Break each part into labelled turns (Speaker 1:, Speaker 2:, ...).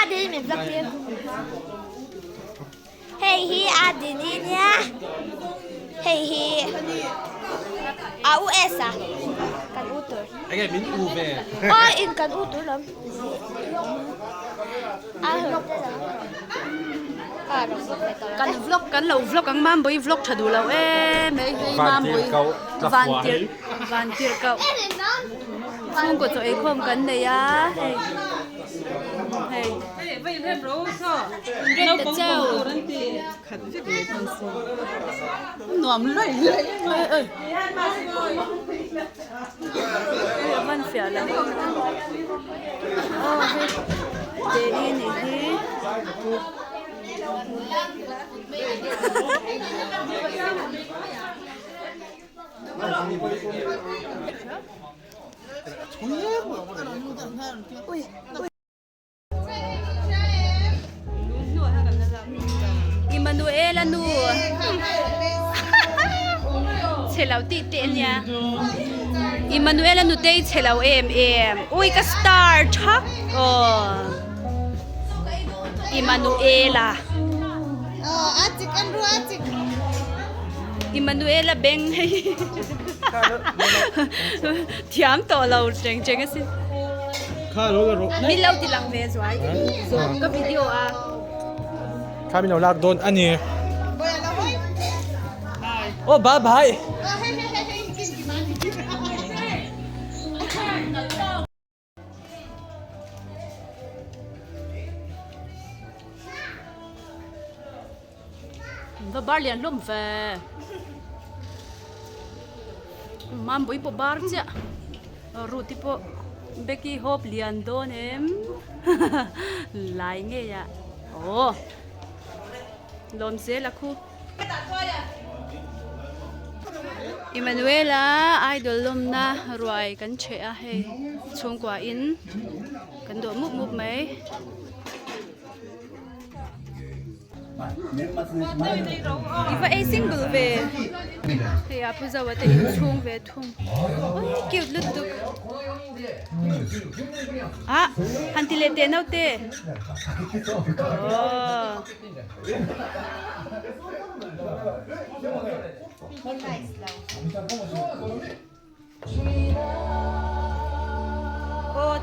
Speaker 1: adin mình vlog tiếp. Hey hi adin đi nha. Hey hi. US à? Kan utur.
Speaker 2: Anh em mình u về.
Speaker 1: In kan utur lắm.
Speaker 3: Kan vlog kan lo vlog ang mam boy vlog thadu lo mấy mam boy van tir cậu không có chỗ eikhawm kan này á hey vậy thêm rồi sao nó bông bông rồi thì khát chứ cái con số nòm lưỡi ơi văn phiền lắm để in đi Emmanuela nu chelau ti te nya Emmanuela nu te chelau em ui ka star thak Emmanuela
Speaker 1: Atik kan ru atik.
Speaker 3: Emmanuela beng thiam to lo cheng cheng asi
Speaker 2: Khá lâu rồi.
Speaker 3: mi lo ti lang ve zoi so ka video a
Speaker 2: Khá mình nào lạc đồn anh nhỉ. Oh bye bye. và bar liền lom về mam boi po bar cha ruti po beki hop lian don em lai nge ya lom se la khu Emmanuela idol lawmna ruai kan che a he chung kwa in kan do mup mup mai Iva a single về thì à bây giờ vậy thì chung về thùng ôi cute lứt tục à hắn thì lên tên đâu thế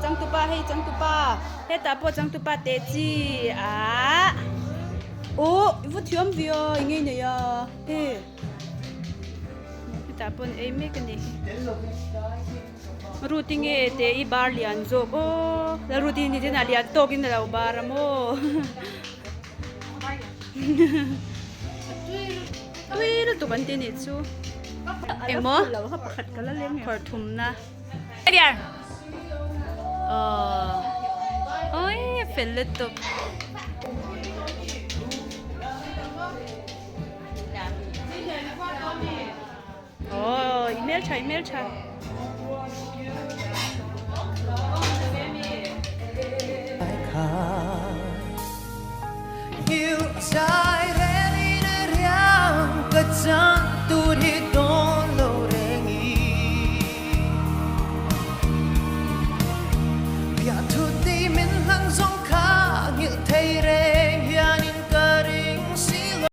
Speaker 2: chẳng tu pa hay chẳng tu pa hết ta po chẳng tu pa tê chi à ibu thiam vía nghe này à ê ta pon em mấy cái này routine nghe te i bar lian job la routine ni thế nào lian to kin la bar mo tui lu tu kan tin ni chu em mo khor thum na điar ôi fel lu tu email chai
Speaker 4: yêu trái đến riêng cái chân tu đi